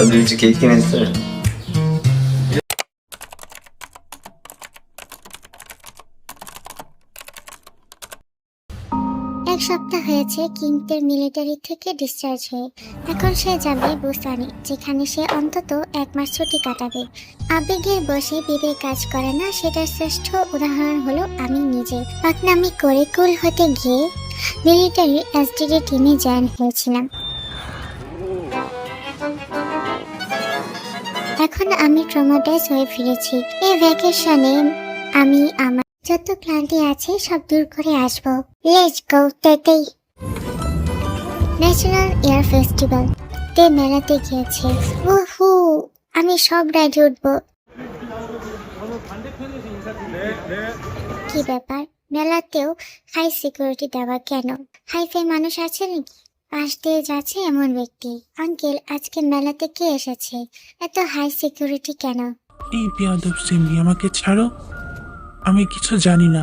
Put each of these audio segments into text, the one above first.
Subject cake কিনেছে। এক সপ্তাহ হয়েছে কিংটের মিলিটারি থেকে ডিসচার্জ হয়ে। এখন সে যাবে বুসানে, যেখানে সে অন্তত 1 মাস ছুটি কাটাবে। আবেগের বসে বিবেক কাজ করে না, সেটার শ্রেষ্ঠ উদাহরণ হলো আমি নিজে। পাকনামি করে কুল হতে গিয়ে মিলিটারি এসডিডি টিমে জয়েন হয়েছিলাম। এখন আমি ট্রমাটাইজ হয়ে ফিরেছি। এই ভ্যাকেশনে আমি আমার যত ক্লান্তি আছে সব দূর করে আসবো। লেটস গো তেতেই। ন্যাশনাল এয়ার ফেস্টিভ্যাল তে মেলাতে গিয়েছে। ওহু, আমি সব রাইডে উঠবো। কি ব্যাপার, মেলাতেও হাই সিকিউরিটি দেওয়া কেন? হাইফাই মানুষ আছে নাকি? পাশ দিয়ে যাচ্ছে এমন ব্যক্তি। আঙ্কেল, আজকে মেলাতে কে এসেছে? এত হাই সিকিউরিটি কেন? এই বেয়াদব সিমলি, আমাকে ছাড়ো, আমি কিছু জানি না।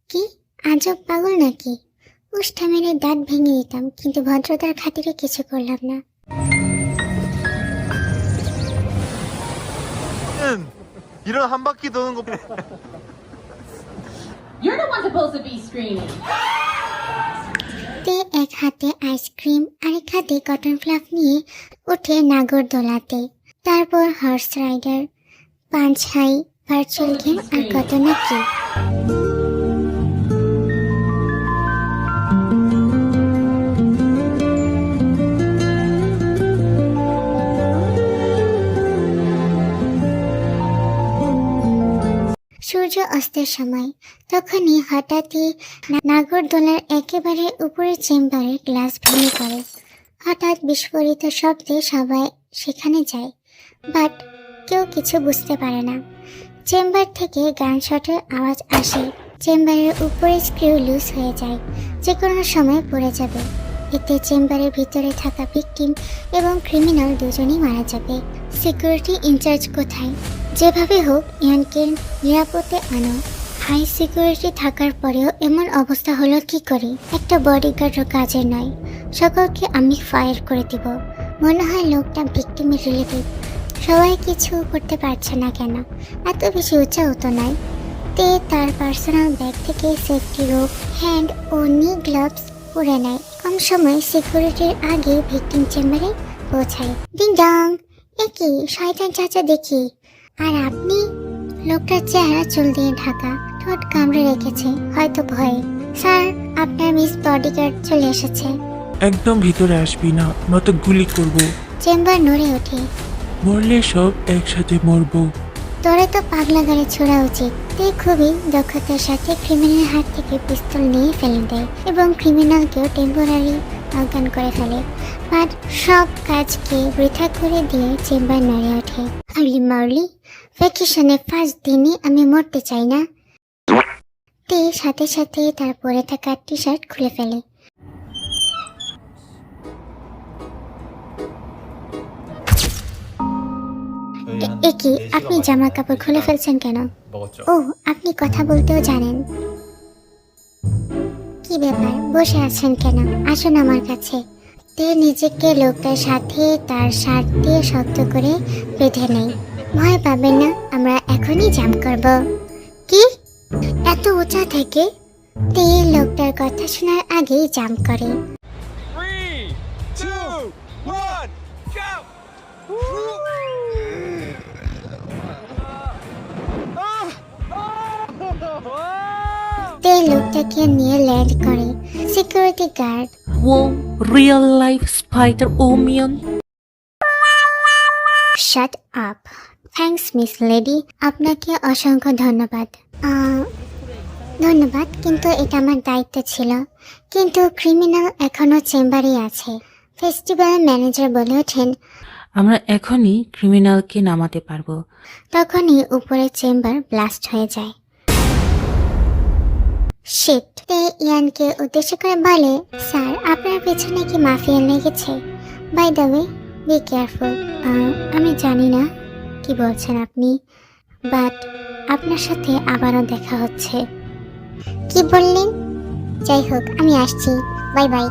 কি আজব পাগল নাকি? উষ্ঠা মেরে দাঁত ভেঙে দিতাম, কিন্তু ভদ্রতার খাতিরে কিছু করলাম না। 이런 한 바퀴 도는 거. You're the one supposed to be screaming. তে এক হাতে আইসক্রিম, আরেক হাতে কটন ফ্লাফ নিয়ে উঠে নাগরদোলাতে, তারপর হর্স রাইডার, পাঁচ হাই, ভার্চুয়াল গেম আর কত না কি। সূর্য অস্তের সময় তখনই হঠাৎই নাগরদোলার একেবারে উপরের চেম্বারের গ্লাস ভেঙে পড়ে। হঠাৎ বিস্ফোরিত শব্দে সবাই সেখানে যায়, বাট কেউ কিছু বুঝতে পারে না। চেম্বার থেকে গানশটের আওয়াজ আসে। চেম্বারের উপরে স্ক্রিউ লুজ হয়ে যায়, যে কোনো সময় পড়ে যাবে। এতে চেম্বারের ভিতরে থাকা ভিকটিম এবং ক্রিমিনাল দুজনেই মারা যাবে। সিকিউরিটি ইনচার্জ কোথায়? যেভাবে হোক ইয়ানকে নিরাপদে আনো। হাই সিকিউরিটি থাকার পরেও এমন অবস্থা হলো কি করে? একটা বডিগার্ডও কাজের নয়। সকলকে আমি ফায়ার করে দিব। মনে হয় লোকটা ভিকটিমের রিলেটিভ। সবাই কিছু করতে পারছে না কেন? এত বেশি উঁচাও তো নয়। তে তার পার্সোনাল ব্যাগ থেকে সেফটি রোপ, হ্যান্ড ও নি গ্লাভস পরে নেয়। কম সময় সিকিউরিটির আগে ভিকটিম চেম্বারে পৌঁছায়। ডিং ডং, একই শয়তান চাচা দেখি। আর আপনি? লোকটার চেহারা চুল দিয়ে ঢাকা, ঠোঁট কামড়ে রেখেছে, হয়তো ভয়ে। স্যার, আপনার মিস বডিগার্ড চলে এসেছে। একদম ভিতরে আসবি না, নয়তো গুলি করব। চেম্বার নড়ে ওঠে। মরলে সব একসাথে মরবো। তোরে তো পাগলা গাড়ি ছোড়া উচিত। তে খুবই দক্ষতার সাথে ক্রিমিনাল হাত থেকে পিস্তল নিয়ে ফেলে দেয় এবং ক্রিমিনালকেও টেম্পোরারি অজ্ঞান করে ফেলে। বাট সব কাজকে বৃথা করে দিয়ে চেম্বার নড়ে ওঠে। হার্লি মার্লি, ভ্যাকেশনের ফার্স্ট দিনই আমি মরতে চাই না। তে সাথে সাথে তার পরে থাকা টি শার্ট খুলে ফেলে। একি, আপনি জামা কাপড় খুলে ফেলছেন কেন? ও, আপনি কথা বলতেও জানেন। কি ব্যাপার, বসে আছেন কেন? আসুন আমার কাছে। তে নিজেকে লোকটার সাথে তার শার্ট দিয়ে শক্ত করে বেঁধে নেয়। ভয় পাবেন না, আমরা এখনই জাম্প করব। কি? এত উঁচা থেকে? তে লোকটার কথা শোনার আগেই জাম্প করে। 3, 2, 1, jump! তে লোকটাকে নিয়ে ল্যান্ড করে। Security guard, Whoa, real life spider omion. Shut up. Thanks miss lady, আপনাকে অসংখ্য ধন্যবাদ। ধন্যবাদ, কিন্তু এটা আমার দায়িত্ব ছিল। কিন্তু ক্রিমিনাল এখনো চেম্বারে আছে। ফেস্টিভ্যাল ম্যানেজার বলে ওঠেন। আমরা এখনই ক্রিমিনালকে নামাতে পারবো। তখনই উপরে চেম্বার ব্লাস্ট হয়ে যায়। শিট। তে ইয়ানকে উদ্দেশ্য করে বলে, স্যার, আপনার পেছনে কি মাফিয়া লেগেছে? By the way, be careful. আমি জানি না কি বলছেন আপনি, বাট আপনার সাথে আবারও দেখা হচ্ছে। কি বললেন? যাই হোক, আমি আসছি। Bye bye.